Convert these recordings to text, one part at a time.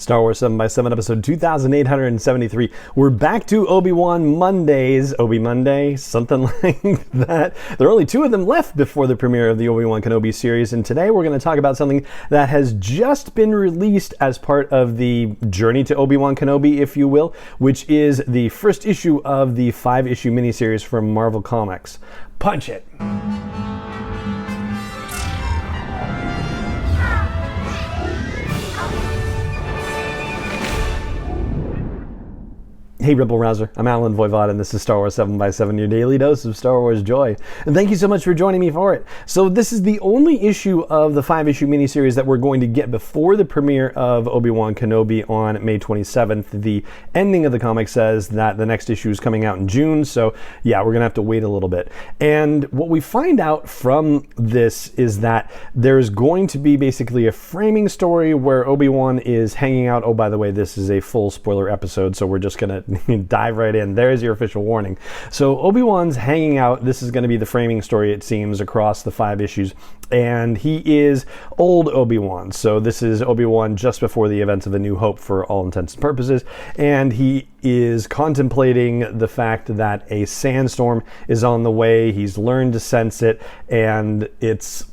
Star Wars 7x7, episode 2873. We're back to Obi-Wan Mondays. Obi Monday, something like that. There are only two of them left before the premiere of the Obi-Wan Kenobi series, and today we're going to talk about something that has just been released as part of the journey to Obi-Wan Kenobi, if you will, which is the first issue of the 5-issue miniseries from Marvel Comics. Punch it! Hey Rebel Rouser, I'm Alan Voivod and this is Star Wars 7x7, your daily dose of Star Wars joy. And thank you so much for joining me for it. So this is the only issue of the 5-issue miniseries that we're going to get before the premiere of Obi-Wan Kenobi on May 27th. The ending of the comic says that the next issue is coming out in June, so yeah, we're going to have to wait a little bit. And what we find out from this is that there's going to be basically a framing story where Obi-Wan is hanging out. Oh, by the way, this is a full spoiler episode, so we're just going to dive right in. There's your official warning. So Obi-Wan's hanging out. This is going to be the framing story, it seems, across the 5 issues. And he is old Obi-Wan. So this is Obi-Wan just before the events of A New Hope for all intents and purposes. And he is contemplating the fact that a sandstorm is on the way. He's learned to sense it. And it's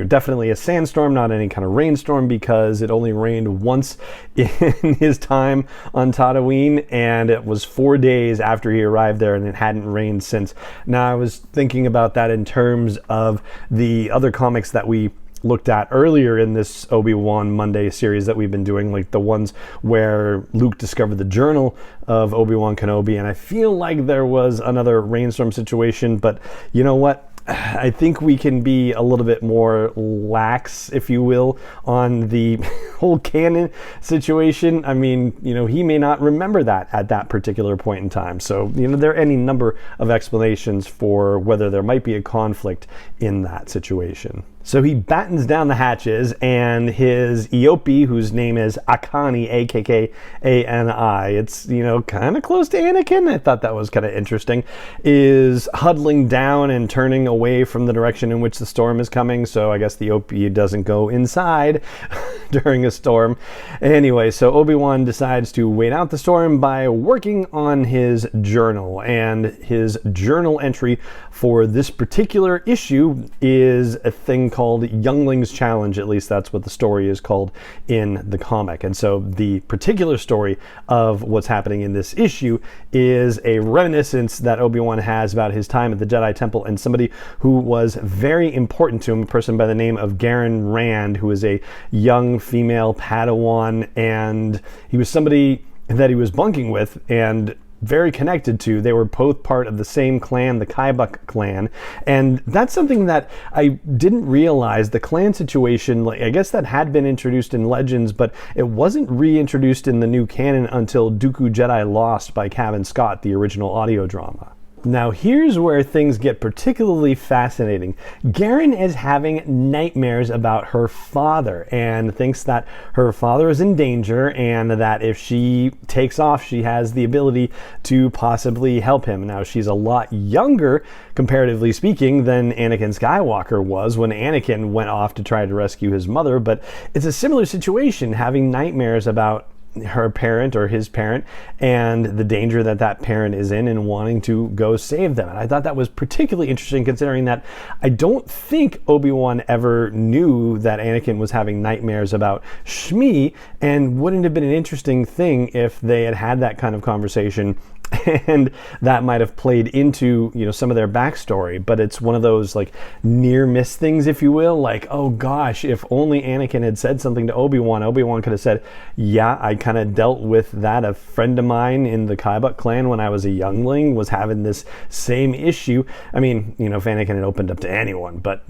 definitely a sandstorm, not any kind of rainstorm, because it only rained once in his time on Tatooine. And it was 4 days after he arrived there, and it hadn't rained since. Now, I was thinking about that in terms of the other comics that we looked at earlier in this Obi-Wan Monday series that we've been doing, like the ones where Luke discovered the journal of Obi-Wan Kenobi, and I feel like there was another rainstorm situation, but you know what? I think we can be a little bit more lax, if you will, on the whole canon situation. I mean, he may not remember that at that particular point in time. So, there are any number of explanations for whether there might be a conflict in that situation. So he battens down the hatches, and his Eope, whose name is Akani, A-K-K-A-N-I, it's, kind of close to Anakin. I thought that was kind of interesting, is huddling down and turning away from the direction in which the storm is coming. So I guess the Eope doesn't go inside during a storm. Anyway, so Obi-Wan decides to wait out the storm by working on his journal. And his journal entry for this particular issue is a thing called Youngling's Challenge. At least that's what the story is called in the comic. And so the particular story of what's happening in this issue is a reminiscence that Obi-Wan has about his time at the Jedi Temple and somebody who was very important to him, a person by the name of Garen Rand, who is a young female Padawan, and he was somebody that he was bunking with and very connected to. They were both part of the same clan, the Kaibuk clan, and that's something that I didn't realize. The clan situation, I guess that had been introduced in Legends, but it wasn't reintroduced in the new canon until Dooku Jedi Lost by Cavan Scott, the original audio drama. Now here's where things get particularly fascinating. Garen is having nightmares about her father and thinks that her father is in danger and that if she takes off, she has the ability to possibly help him. Now she's a lot younger, comparatively speaking, than Anakin Skywalker was when Anakin went off to try to rescue his mother, but it's a similar situation, having nightmares about her parent or his parent and the danger that that parent is in and wanting to go save them. And I thought that was particularly interesting, considering that I don't think Obi-Wan ever knew that Anakin was having nightmares about Shmi, and wouldn't have been an interesting thing if they had had that kind of conversation and that might have played into some of their backstory. But it's one of those like near miss things, if you will, like, oh gosh, if only Anakin had said something to Obi-Wan could have said, yeah, I kind of dealt with that. A friend of mine in the Kaibuk clan when I was a youngling was having this same issue. I mean, if Anakin had opened up to anyone, but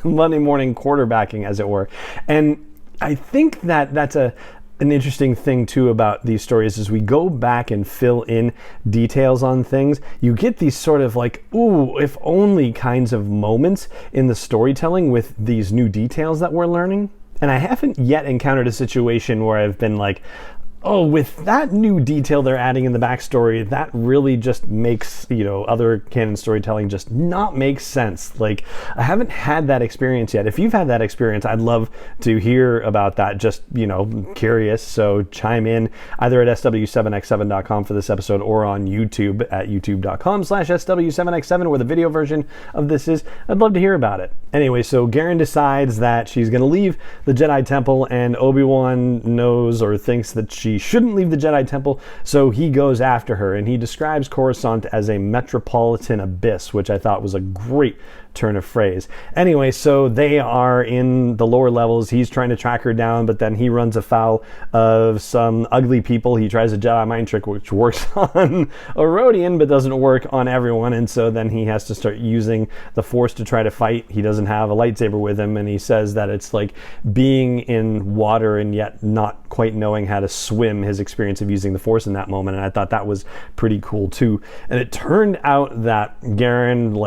Monday morning quarterbacking, as it were. And I think that that's an interesting thing too about these stories. As we go back and fill in details on things, you get these sort of like, ooh, if only kinds of moments in the storytelling with these new details that we're learning. And I haven't yet encountered a situation where I've been like, oh, with that new detail they're adding in the backstory, that really just makes, other canon storytelling just not make sense. Like, I haven't had that experience yet. If you've had that experience, I'd love to hear about that. Just, curious. So chime in either at sw7x7.com for this episode or on YouTube at youtube.com/sw7x7 where the video version of this is. I'd love to hear about it. Anyway, so Garen decides that she's going to leave the Jedi Temple, and Obi-Wan knows or thinks that she shouldn't leave the Jedi Temple, so he goes after her, and he describes Coruscant as a metropolitan abyss, which I thought was a great turn of phrase. Anyway, so they are in the lower levels. He's trying to track her down, but then he runs afoul of some ugly people. He tries a Jedi mind trick, which works on a Rodian, but doesn't work on everyone, and so then he has to start using the Force to try to fight. He doesn't have a lightsaber with him, and he says that it's like being in water and yet not quite knowing how to swim, his experience of using the Force in that moment, and I thought that was pretty cool too. And it turned out that Garen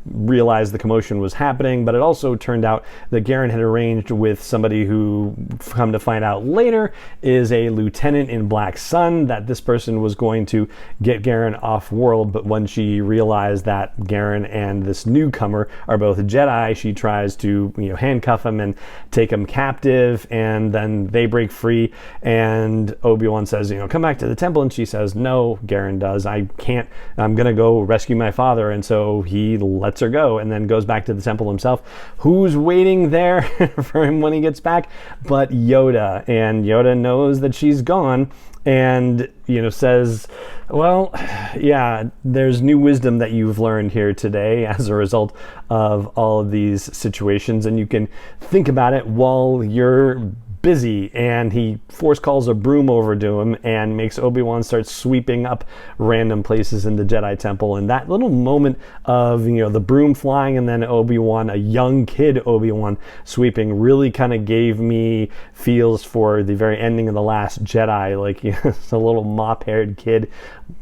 realized the commotion was happening, but it also turned out that Garen had arranged with somebody who, come to find out later, is a lieutenant in Black Sun, that this person was going to get Garen off world, but when she realized that Garen and this newcomer are both Jedi, she tries to handcuff him and take him captive, and then they break free, and Obi-Wan says, come back to the temple, and she says, no. Garen does. I can't. I'm gonna go rescue my father, and so he lets her go and then goes back to the temple himself. Who's waiting there for him when he gets back but Yoda? And Yoda knows that she's gone and says, well, yeah, there's new wisdom that you've learned here today as a result of all of these situations, and you can think about it while you're busy. And he force calls a broom over to him and makes Obi-Wan start sweeping up random places in the Jedi Temple. And that little moment of the broom flying and then Obi-Wan, a young kid Obi-Wan, sweeping, really kind of gave me feels for the very ending of The Last Jedi, like a little mop-haired kid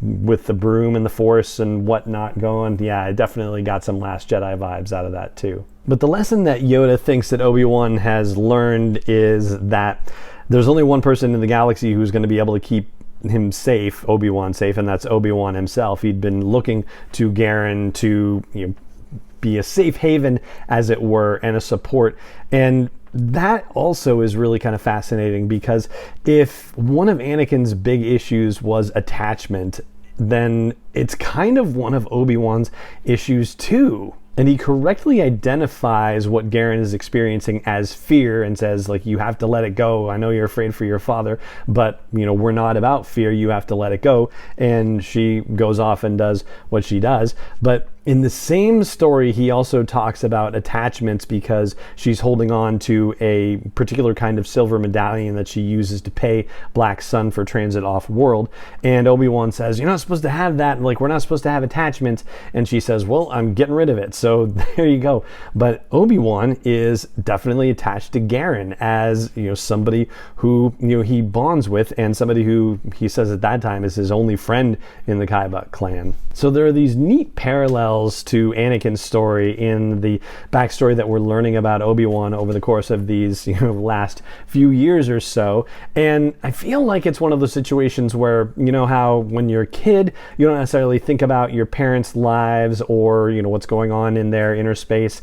with the broom and the Force and whatnot going. Yeah, I definitely got some Last Jedi vibes out of that too. But the lesson that Yoda thinks that Obi-Wan has learned is that there's only one person in the galaxy who's going to be able to keep him safe, Obi-Wan safe, and that's Obi-Wan himself. He'd been looking to Garen to be a safe haven, as it were, and a support. And that also is really kind of fascinating, because if one of Anakin's big issues was attachment, then it's kind of one of Obi-Wan's issues too. And he correctly identifies what Garen is experiencing as fear and says, you have to let it go. I know you're afraid for your father, but, we're not about fear. You have to let it go. And she goes off and does what she does. But in the same story, he also talks about attachments, because she's holding on to a particular kind of silver medallion that she uses to pay Black Sun for transit off-world. And Obi-Wan says, you're not supposed to have that. We're not supposed to have attachments. And she says, well, I'm getting rid of it. So there you go. But Obi-Wan is definitely attached to Garen as, somebody who, he bonds with, and somebody who he says at that time is his only friend in the Kaibut clan. So there are these neat parallels to Anakin's story in the backstory that we're learning about Obi-Wan over the course of these last few years or so. And I feel like it's one of those situations where, how when you're a kid, you don't necessarily think about your parents' lives or what's going on in their inner space.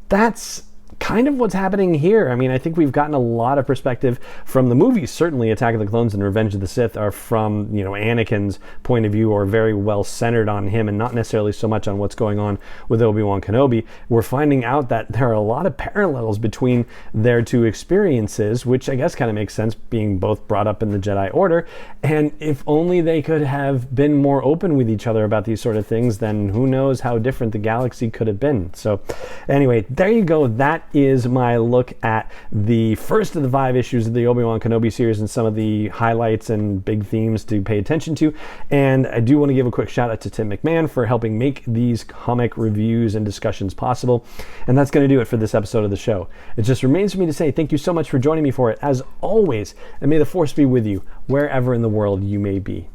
That's kind of what's happening here. I mean, I think we've gotten a lot of perspective from the movies. Certainly Attack of the Clones and Revenge of the Sith are from, Anakin's point of view, or very well centered on him and not necessarily so much on what's going on with Obi-Wan Kenobi. We're finding out that there are a lot of parallels between their two experiences, which I guess kind of makes sense, being both brought up in the Jedi Order. And if only they could have been more open with each other about these sort of things, then who knows how different the galaxy could have been. So anyway, there you go. That is my look at the first of the 5 issues of the Obi-Wan Kenobi series and some of the highlights and big themes to pay attention to. And I do want to give a quick shout out to Tim McMahon for helping make these comic reviews and discussions possible. And that's going to do it for this episode of the show. It just remains for me to say thank you so much for joining me for it, as always, and may the Force be with you wherever in the world you may be.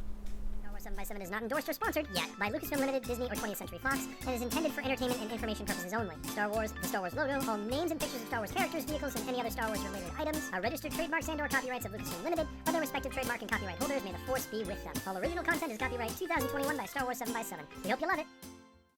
7x7 is not endorsed or sponsored yet by Lucasfilm Limited, Disney, or 20th Century Fox, and is intended for entertainment and information purposes only. Star Wars, the Star Wars logo, all names and pictures of Star Wars characters, vehicles, and any other Star Wars related items are registered trademarks and/or copyrights of Lucasfilm Limited, or their respective trademark and copyright holders. May the force be with them. All original content is copyright 2021 by Star Wars 7x7. We hope you love it.